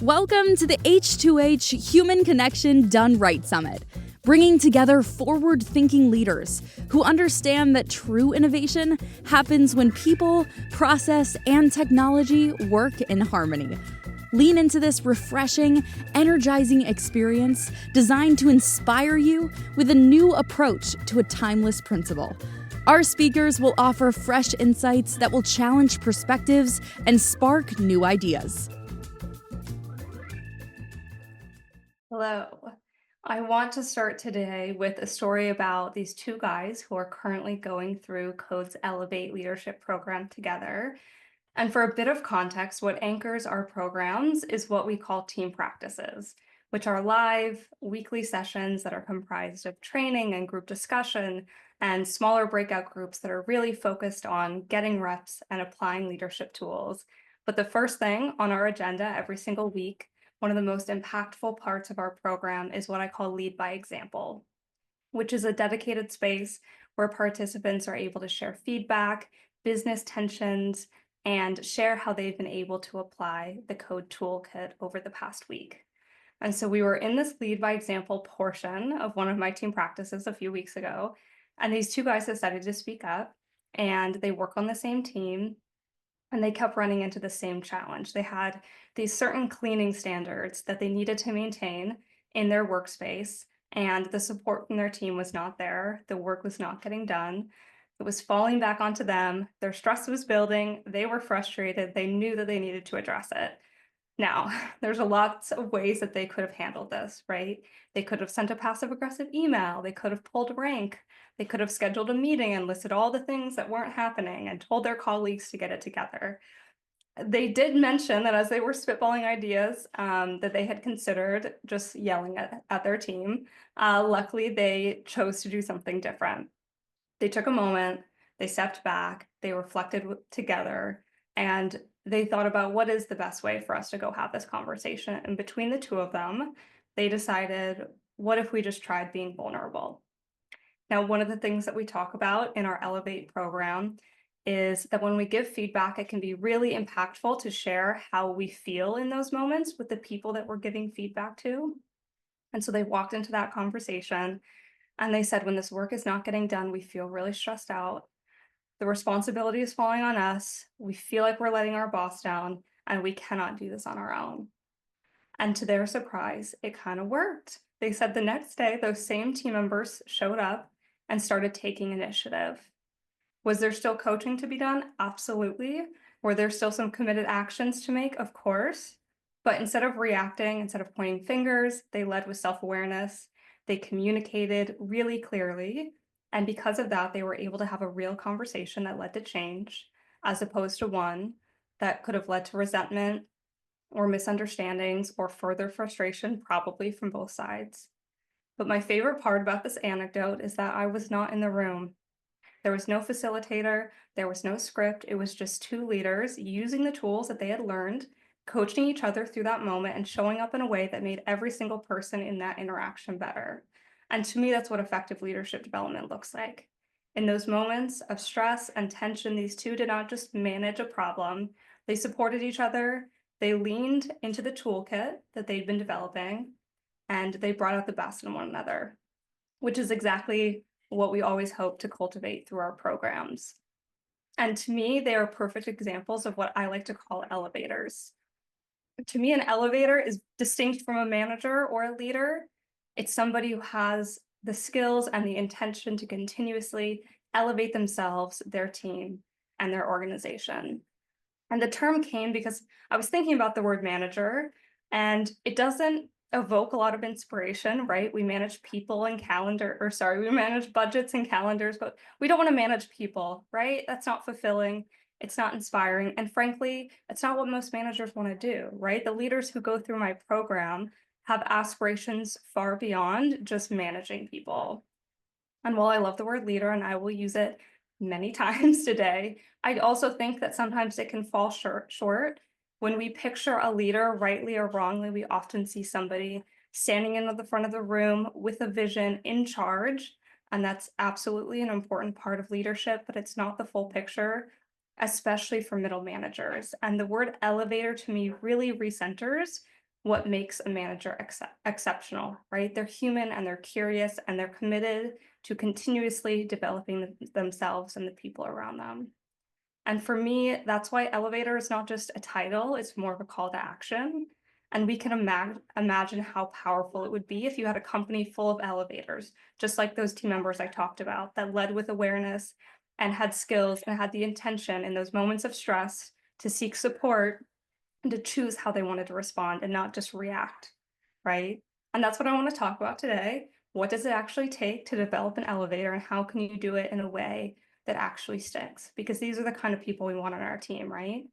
Welcome to the H2H Human Connection Done Right Summit, bringing together forward-thinking leaders who understand that true innovation happens when people, process, and technology work in harmony. Lean into this refreshing, energizing experience designed to inspire you with a new approach to a timeless principle. Our speakers will offer fresh insights that will challenge perspectives and spark new ideas. Hello. I want to start today with a story about these two guys who are currently going through Code's Elevate Leadership Program together. And for a bit of context, what anchors our programs is what we call team practices, which are live, weekly sessions that are comprised of training and group discussion and smaller breakout groups that are really focused on getting reps and applying leadership tools. But the first thing on our agenda every single week, one of the most impactful parts of our program, is what I call Lead by Example, which is a dedicated space where participants are able to share feedback, business tensions, and share how they've been able to apply the Code toolkit over the past week. And so we were in this Lead by Example portion of one of my team practices a few weeks ago, and these two guys decided to speak up, and they work on the same team, and they kept running into the same challenge. They had these certain cleaning standards that they needed to maintain in their workspace, and the support from their team was not there. The work was not getting done. It was falling back onto them. Their stress was building. They were frustrated. They knew that they needed to address it. Now, there's a lots of ways that they could have handled this, right? They could have sent a passive-aggressive email. They could have pulled rank. They could have scheduled a meeting and listed all the things that weren't happening and told their colleagues to get it together. They did mention that as they were spitballing ideas, that they had considered just yelling at their team. Luckily, they chose to do something different. They took a moment, they stepped back, they reflected together, and they thought about what is the best way for us to go have this conversation. And between the two of them, they decided, what if we just tried being vulnerable? Now, one of the things that we talk about in our Elevate program is that when we give feedback, it can be really impactful to share how we feel in those moments with the people that we're giving feedback to. And so they walked into that conversation and they said, when this work is not getting done, we feel really stressed out. The responsibility is falling on us. We feel like we're letting our boss down, and we cannot do this on our own. And to their surprise, it kind of worked. They said the next day, those same team members showed up and started taking initiative. Was there still coaching to be done? Absolutely. Were there still some committed actions to make? Of course. But instead of reacting, instead of pointing fingers, they led with self-awareness. They communicated really clearly. And because of that, they were able to have a real conversation that led to change, as opposed to one that could have led to resentment or misunderstandings or further frustration, probably from both sides. But my favorite part about this anecdote is that I was not in the room. There was no facilitator, there was no script. It was just two leaders using the tools that they had learned, coaching each other through that moment, and showing up in a way that made every single person in that interaction better. And to me, that's what effective leadership development looks like. In those moments of stress and tension, these two did not just manage a problem, they supported each other, they leaned into the toolkit that they'd been developing, and they brought out the best in one another, which is exactly what we always hope to cultivate through our programs. And to me, they are perfect examples of what I like to call elevators. To me, an elevator is distinct from a manager or a leader. It's somebody who has the skills and the intention to continuously elevate themselves, their team, and their organization. And the term came because I was thinking about the word manager, and it doesn't evoke a lot of inspiration, right? We manage people and we manage budgets and calendars, but we don't want to manage people, right? That's not fulfilling. It's not inspiring. And frankly, it's not what most managers want to do, right? The leaders who go through my program have aspirations far beyond just managing people. And while I love the word leader and I will use it many times today, I also think that sometimes it can fall short. When we picture a leader, rightly or wrongly, we often see somebody standing in the front of the room with a vision, in charge. And that's absolutely an important part of leadership, but it's not the full picture, especially for middle managers. And the word elevator to me really recenters what makes a manager exceptional, right? They're human and they're curious and they're committed to continuously developing themselves and the people around them. And for me, that's why elevator is not just a title, it's more of a call to action. And we can imagine how powerful it would be if you had a company full of elevators, just like those team members I talked about, that led with awareness and had skills and had the intention in those moments of stress to seek support and to choose how they wanted to respond and not just react, right? And that's what I want to talk about today. What does it actually take to develop an elevator, and how can you do it in a way that actually sticks? Because these are the kind of people we want on our team, right?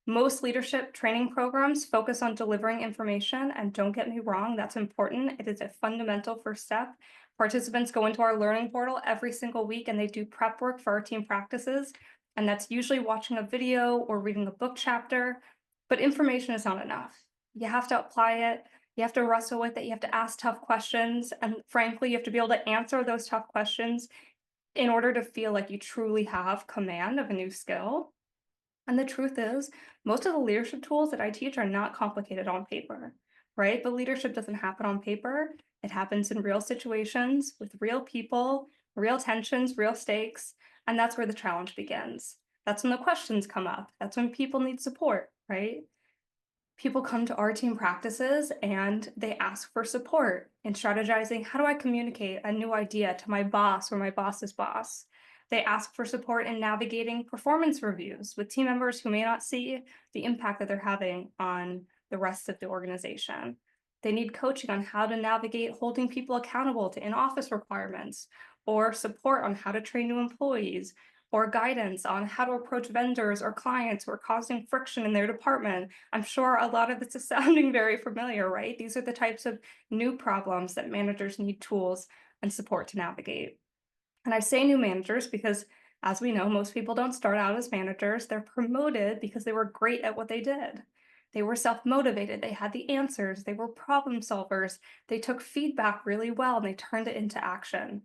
Most leadership training programs focus on delivering information, and don't get me wrong, that's important. It is a fundamental first step. Participants go into our learning portal every single week and they do prep work for our team practices. And that's usually watching a video or reading a book chapter, but information is not enough. You have to apply it. You have to wrestle with it. You have to ask tough questions. And frankly, you have to be able to answer those tough questions in order to feel like you truly have command of a new skill. And the truth is, most of the leadership tools that I teach are not complicated on paper, right? But leadership doesn't happen on paper. It happens in real situations with real people, real tensions, real stakes. And that's where the challenge begins. That's when the questions come up. That's when people need support, right? People come to our team practices and they ask for support in strategizing, how do I communicate a new idea to my boss or my boss's boss? They ask for support in navigating performance reviews with team members who may not see the impact that they're having on the rest of the organization. They need coaching on how to navigate holding people accountable to in-office requirements, or support on how to train new employees, or guidance on how to approach vendors or clients who are causing friction in their department. I'm sure a lot of this is sounding very familiar, right? These are the types of new problems that managers need tools and support to navigate. And I say new managers because, as we know, most people don't start out as managers. They're promoted because they were great at what they did. They were self-motivated. They had the answers. They were problem solvers. They took feedback really well and they turned it into action.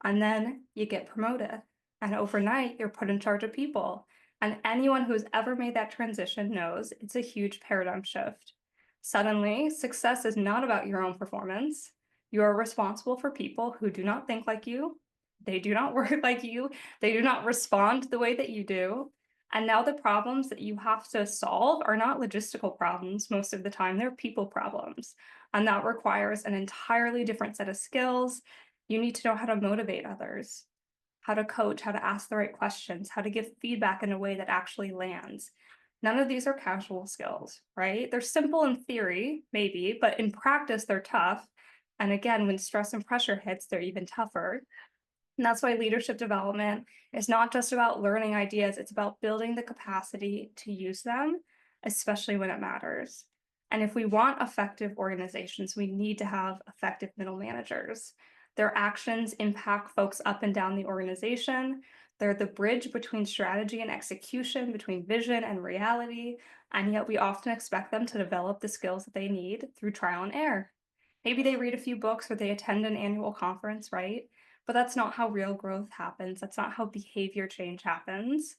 And then you get promoted. And overnight, you're put in charge of people. And anyone who's ever made that transition knows it's a huge paradigm shift. Suddenly, success is not about your own performance. You are responsible for people who do not think like you. They do not work like you. They do not respond the way that you do. And now the problems that you have to solve are not logistical problems most of the time, they're people problems. And that requires an entirely different set of skills. You need to know how to motivate others, how to coach, how to ask the right questions, how to give feedback in a way that actually lands. None of these are casual skills, right? They're simple in theory, maybe, but in practice, they're tough. And again, when stress and pressure hits, they're even tougher. And that's why leadership development is not just about learning ideas, it's about building the capacity to use them, especially when it matters. And if we want effective organizations, we need to have effective middle managers. Their actions impact folks up and down the organization. They're the bridge between strategy and execution, between vision and reality, and yet we often expect them to develop the skills that they need through trial and error. Maybe they read a few books or they attend an annual conference, right? But that's not how real growth happens. That's not how behavior change happens.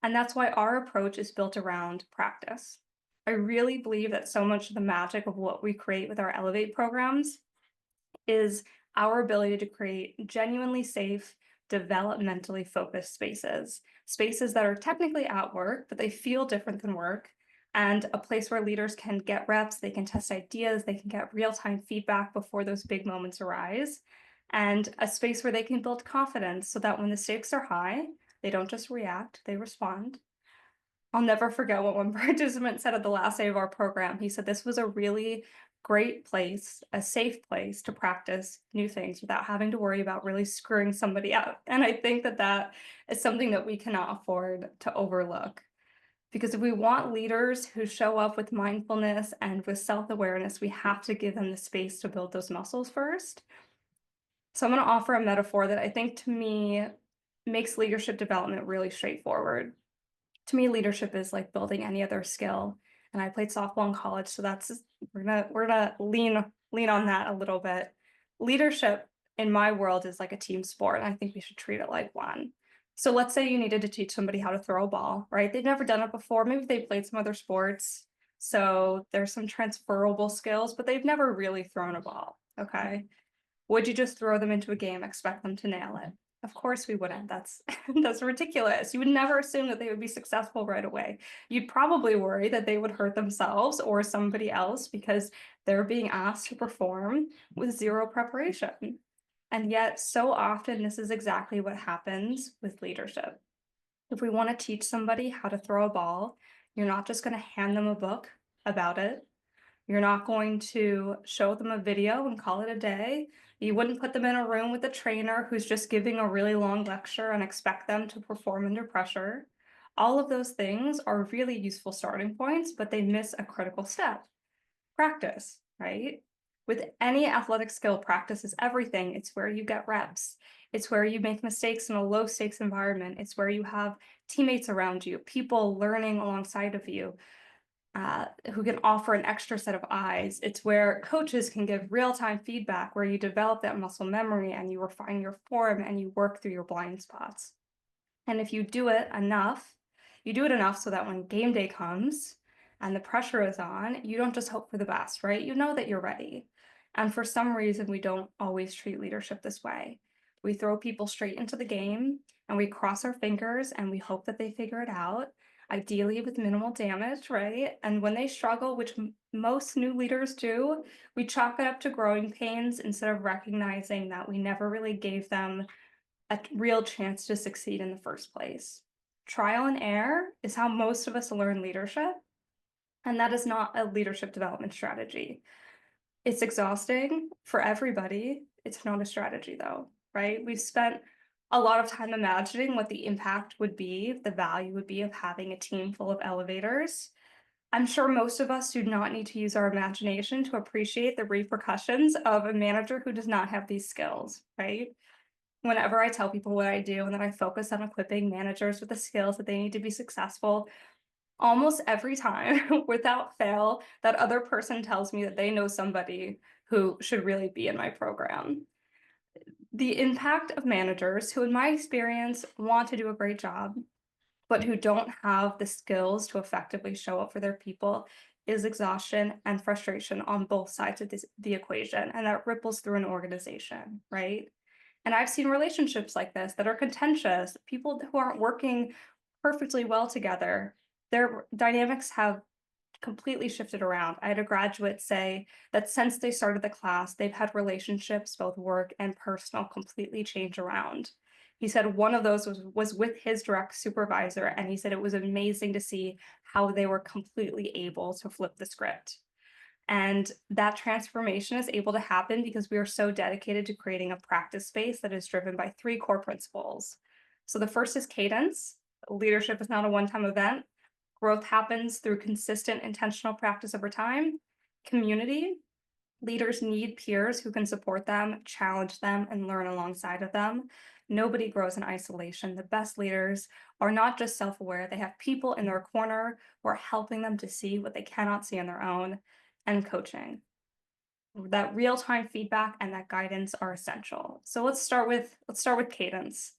And that's why our approach is built around practice. I really believe that so much of the magic of what we create with our Elevate programs is our ability to create genuinely safe, developmentally focused spaces. Spaces that are technically at work, but they feel different than work. And a place where leaders can get reps, they can test ideas, they can get real-time feedback before those big moments arise. And a space where they can build confidence so that when the stakes are high, they don't just react, they respond. I'll never forget what one participant said at the last day of our program. He said this was a really great place, a safe place to practice new things without having to worry about really screwing somebody up. And I think that that is something that we cannot afford to overlook. Because if we want leaders who show up with mindfulness and with self-awareness, we have to give them the space to build those muscles first. So I'm going to offer a metaphor that I think to me makes leadership development really straightforward. To me, leadership is like building any other skill. And I played softball in college, so that's we're gonna lean on that a little bit. Leadership in my world is like a team sport, and I think we should treat it like one. So let's say you needed to teach somebody how to throw a ball, right? They've never done it before. Maybe they played some other sports. So there's some transferable skills, but they've never really thrown a ball. Okay. Would you just throw them into a game, expect them to nail it? Of course we wouldn't. That's that's ridiculous. You would never assume that they would be successful right away. You'd probably worry that they would hurt themselves or somebody else because they're being asked to perform with zero preparation. And yet, so often, this is exactly what happens with leadership. If we want to teach somebody how to throw a ball, you're not just going to hand them a book about it. You're not going to show them a video and call it a day. You wouldn't put them in a room with a trainer who's just giving a really long lecture and expect them to perform under pressure. All of those things are really useful starting points, but they miss a critical step: practice, right? With any athletic skill, practice is everything. It's where you get reps. It's where you make mistakes in a low stakes environment. It's where you have teammates around you, people learning alongside of you, who can offer an extra set of eyes. It's where coaches can give real-time feedback, where you develop that muscle memory and you refine your form and you work through your blind spots. And if you do it enough so that when game day comes and the pressure is on, you don't just hope for the best, right? You know that you're ready. And for some reason, we don't always treat leadership this way. We throw people straight into the game and we cross our fingers and we hope that they figure it out, ideally with minimal damage, right? And when they struggle, which most new leaders do, we chalk it up to growing pains instead of recognizing that we never really gave them a real chance to succeed in the first place. Trial and error is how most of us learn leadership, and that is not a leadership development strategy. It's exhausting for everybody. It's not a strategy, though, right? We've spent a lot of time imagining what the impact would be, the value would be of having a team full of elevators. I'm sure most of us do not need to use our imagination to appreciate the repercussions of a manager who does not have these skills, right? Whenever I tell people what I do and that I focus on equipping managers with the skills that they need to be successful, almost every time, without fail, that other person tells me that they know somebody who should really be in my program. The impact of managers who, in my experience, want to do a great job, but who don't have the skills to effectively show up for their people, is exhaustion and frustration on both sides of the equation. And that ripples through an organization, right? And I've seen relationships like this that are contentious, people who aren't working perfectly well together. Their dynamics have completely shifted around. I had a graduate say that since they started the class, they've had relationships, both work and personal, completely change around. He said one of those was with his direct supervisor, and he said it was amazing to see how they were completely able to flip the script. And that transformation is able to happen because we are so dedicated to creating a practice space that is driven by three core principles. So the first is cadence. Leadership is not a one-time event. Growth happens through consistent intentional practice over time. Community. Leaders need peers who can support them, challenge them, and learn alongside of them. Nobody grows in isolation. The best leaders are not just self-aware, they have people in their corner who are helping them to see what they cannot see on their own. And coaching. That real-time feedback and that guidance are essential. So let's start with cadence.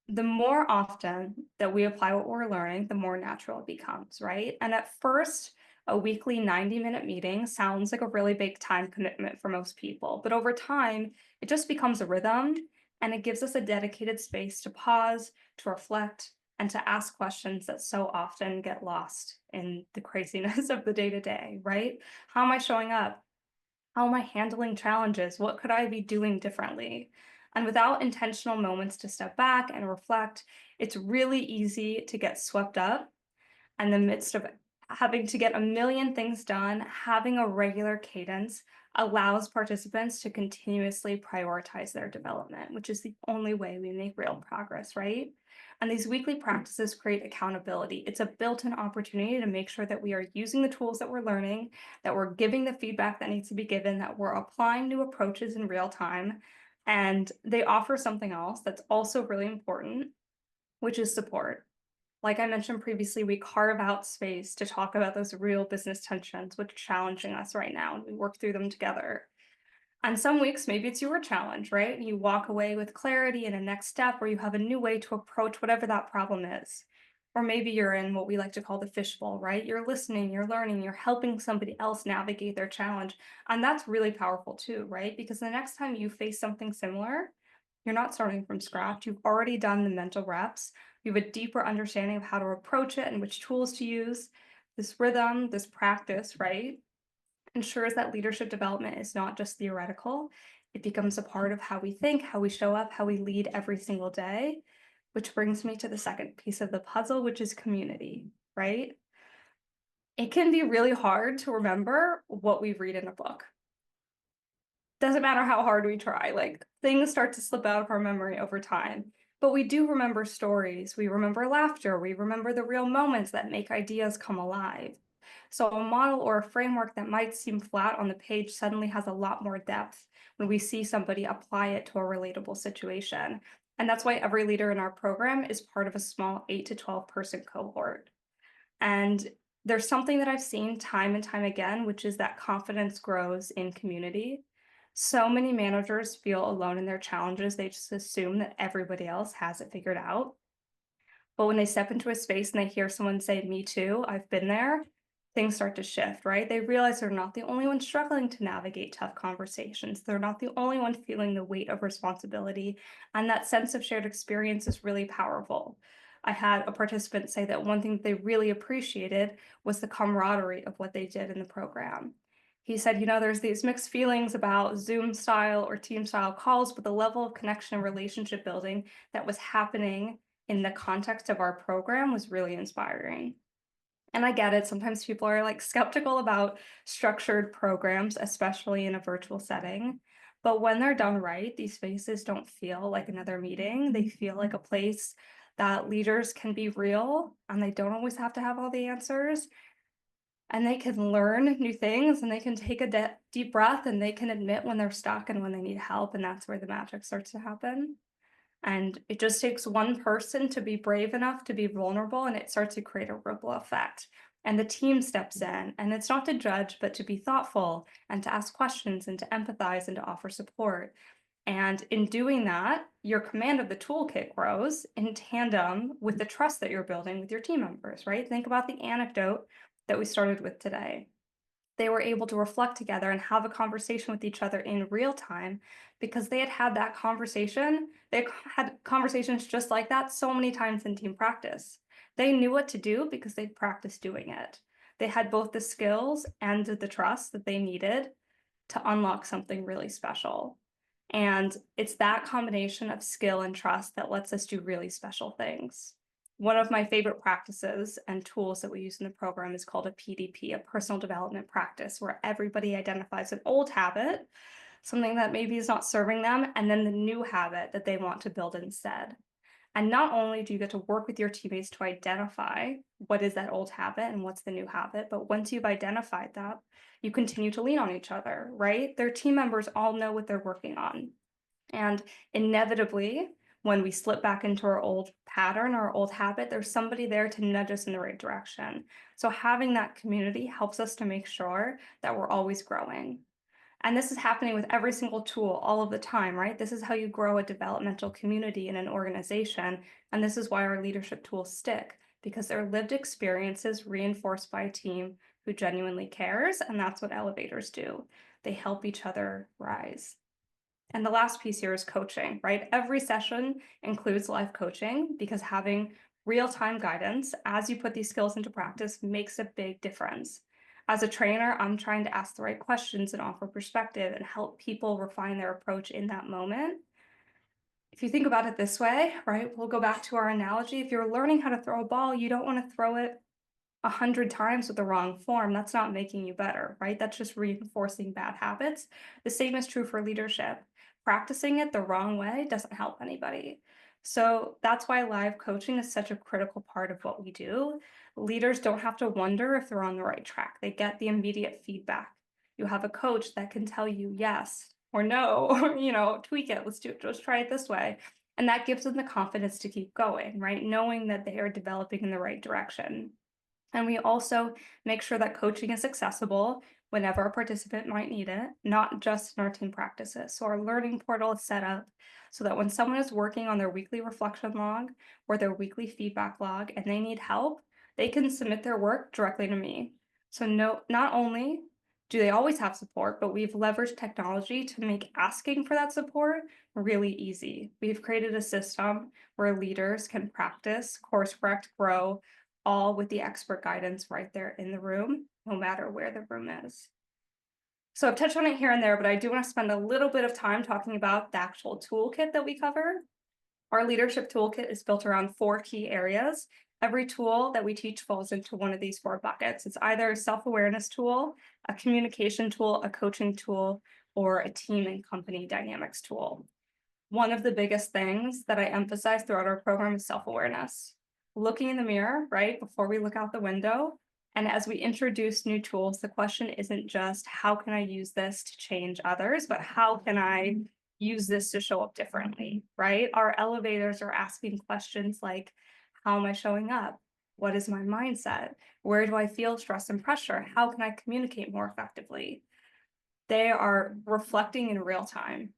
The more often that we apply what we're learning, the more natural it becomes, right? And at first, a weekly 90-minute meeting sounds like a really big time commitment for most people. But over time, it just becomes a rhythm and it gives us a dedicated space to pause, to reflect, and to ask questions that so often get lost in the craziness of the day to day, right? How am I showing up? How am I handling challenges? What could I be doing differently? And without intentional moments to step back and reflect, it's really easy to get swept up in the midst of having to get a million things done. Having a regular cadence allows participants to continuously prioritize their development, which is the only way we make real progress, right? And these weekly practices create accountability. It's a built-in opportunity to make sure that we are using the tools that we're learning, that we're giving the feedback that needs to be given, that we're applying new approaches in real time. And they offer something else that's also really important, which is support. Like I mentioned previously, we carve out space to talk about those real business tensions, which are challenging us right now, and we work through them together. On some weeks, maybe it's your challenge, right? You walk away with clarity and a next step, or you have a new way to approach whatever that problem is. Or maybe you're in what we like to call the fishbowl, right? You're listening, you're learning, you're helping somebody else navigate their challenge. And that's really powerful too, right? Because the next time you face something similar, you're not starting from scratch. You've already done the mental reps. You have a deeper understanding of how to approach it and which tools to use. This rhythm, this practice, right, ensures that leadership development is not just theoretical. It becomes a part of how we think, how we show up, how we lead every single day, which brings me to the second piece of the puzzle, which is community, right? It can be really hard to remember what we read in a book. Doesn't matter how hard we try, like things start to slip out of our memory over time. But we do remember stories, we remember laughter, we remember the real moments that make ideas come alive. So a model or a framework that might seem flat on the page suddenly has a lot more depth when we see somebody apply it to a relatable situation. And that's why every leader in our program is part of a small 8 to 12 person cohort. And there's something that I've seen time and time again, which is that confidence grows in community. So many managers feel alone in their challenges. They just assume that everybody else has it figured out. But when they step into a space and they hear someone say, "Me too, I've been there," things start to shift, right? They realize they're not the only one struggling to navigate tough conversations. They're not the only one feeling the weight of responsibility. And that sense of shared experience is really powerful. I had a participant say that one thing that they really appreciated was the camaraderie of what they did in the program. He said, there's these mixed feelings about Zoom style or team style calls, but the level of connection and relationship building that was happening in the context of our program was really inspiring. And I get it. Sometimes people are like skeptical about structured programs, especially in a virtual setting. But when they're done right, these spaces don't feel like another meeting. They feel like a place that leaders can be real and they don't always have to have all the answers. And they can learn new things and they can take a deep breath and they can admit when they're stuck and when they need help. And that's where the magic starts to happen. And it just takes one person to be brave enough to be vulnerable, and it starts to create a ripple effect. And the team steps in, and it's not to judge, but to be thoughtful and to ask questions and to empathize and to offer support. And in doing that, your command of the toolkit grows in tandem with the trust that you're building with your team members, right? Think about the anecdote that we started with today. They were able to reflect together and have a conversation with each other in real time because they had had that conversation. They had conversations just like that so many times in team practice. They knew what to do because they'd practiced doing it. They had both the skills and the trust that they needed to unlock something really special. And it's that combination of skill and trust that lets us do really special things. One of my favorite practices and tools that we use in the program is called a PDP, a personal development practice, where everybody identifies an old habit, something that maybe is not serving them, and then the new habit that they want to build instead. And not only do you get to work with your teammates to identify what is that old habit and what's the new habit, but once you've identified that, you continue to lean on each other, right? Their team members all know what they're working on. And inevitably, when we slip back into our old pattern, our old habit, there's somebody there to nudge us in the right direction. So having that community helps us to make sure that we're always growing. And this is happening with every single tool all of the time, right? This is how you grow a developmental community in an organization. And this is why our leadership tools stick, because they're lived experiences reinforced by a team who genuinely cares. And that's what elevators do. They help each other rise. And the last piece here is coaching, right? Every session includes live coaching because having real-time guidance as you put these skills into practice makes a big difference. As a trainer, I'm trying to ask the right questions and offer perspective and help people refine their approach in that moment. If you think about it this way, right, we'll go back to our analogy. If you're learning how to throw a ball, you don't want to throw it 100 times with the wrong form. That's not making you better, right? That's just reinforcing bad habits. The same is true for leadership. Practicing it the wrong way doesn't help anybody. So that's why live coaching is such a critical part of what we do. Leaders don't have to wonder if they're on the right track. They get the immediate feedback. You have a coach that can tell you yes or no, or, tweak it. Let's do it. Just try it this way. And that gives them the confidence to keep going, right? Knowing that they are developing in the right direction. And we also make sure that coaching is accessible whenever a participant might need it, not just in our team practices. So our learning portal is set up so that when someone is working on their weekly reflection log or their weekly feedback log and they need help, they can submit their work directly to me. So not only do they always have support, but we've leveraged technology to make asking for that support really easy. We've created a system where leaders can practice, course correct, grow, all with the expert guidance right there in the room, no matter where the room is. So I've touched on it here and there, but I do want to spend a little bit of time talking about the actual toolkit that we cover. Our leadership toolkit is built around 4 key areas. Every tool that we teach falls into one of these 4 buckets. It's either a self-awareness tool, a communication tool, a coaching tool, or a team and company dynamics tool. One of the biggest things that I emphasize throughout our program is self-awareness. Looking in the mirror, right, before we look out the window. And as we introduce new tools, the question isn't just how can I use this to change others, but how can I use this to show up differently, right? Our elevators are asking questions like, how am I showing up? What is my mindset? Where do I feel stress and pressure? How can I communicate more effectively? They are reflecting in real time.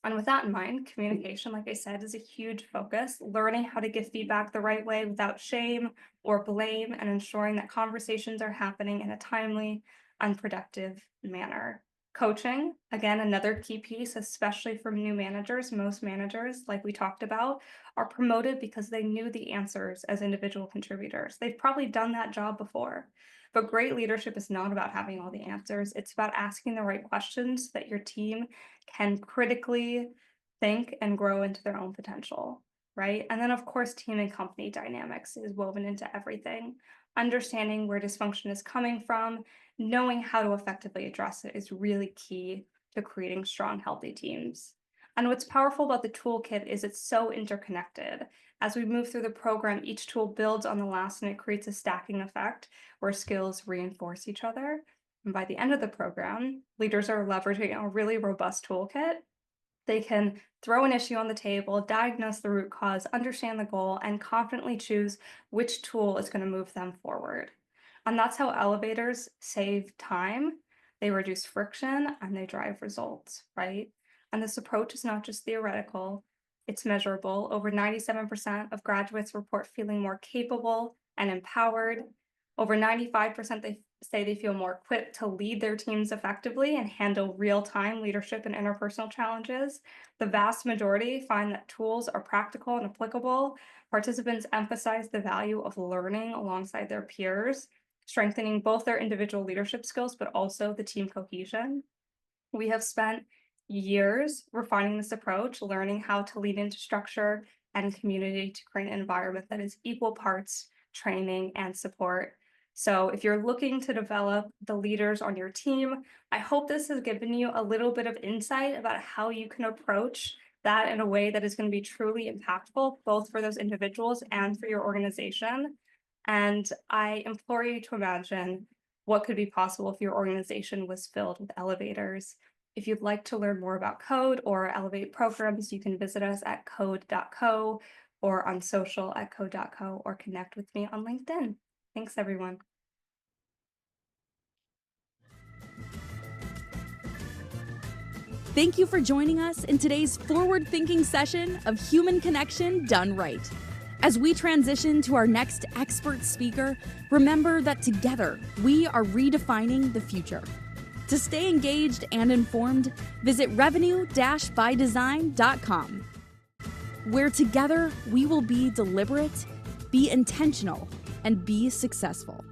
And with that in mind, communication, like I said, is a huge focus. Learning how to give feedback the right way without shame or blame, and ensuring that conversations are happening in a timely and productive manner. Coaching, again, another key piece, especially for new managers. Most managers, like we talked about, are promoted because they knew the answers as individual contributors. They've probably done that job before. But great leadership is not about having all the answers. It's about asking the right questions so that your team can critically think and grow into their own potential, right? And then, of course, team and company dynamics is woven into everything. Understanding where dysfunction is coming from, knowing how to effectively address it is really key to creating strong, healthy teams. And what's powerful about the toolkit is it's so interconnected. As we move through the program, each tool builds on the last and it creates a stacking effect where skills reinforce each other. And by the end of the program, leaders are leveraging a really robust toolkit. They can throw an issue on the table, diagnose the root cause, understand the goal, and confidently choose which tool is going to move them forward. And that's how elevators save time, they reduce friction, and they drive results, right? And this approach is not just theoretical, it's measurable. Over 97% of graduates report feeling more capable and empowered. Over 95% they say they feel more equipped to lead their teams effectively and handle real-time leadership and interpersonal challenges. The vast majority find that tools are practical and applicable. Participants emphasize the value of learning alongside their peers, strengthening both their individual leadership skills, but also the team cohesion. We have spent years refining this approach, learning how to lead into structure and community to create an environment that is equal parts training and support. So if you're looking to develop the leaders on your team, I hope this has given you a little bit of insight about how you can approach that in a way that is going to be truly impactful, both for those individuals and for your organization. And I implore you to imagine what could be possible if your organization was filled with elevators. If you'd like to learn more about Code or Elevate programs, you can visit us at code.co or on social at code.co or connect with me on LinkedIn. Thanks, everyone. Thank you for joining us in today's forward-thinking session of human connection done right. As we transition to our next expert speaker, remember that together we are redefining the future. To stay engaged and informed, visit revenue-bydesign.com, where together we will be deliberate, be intentional, and be successful.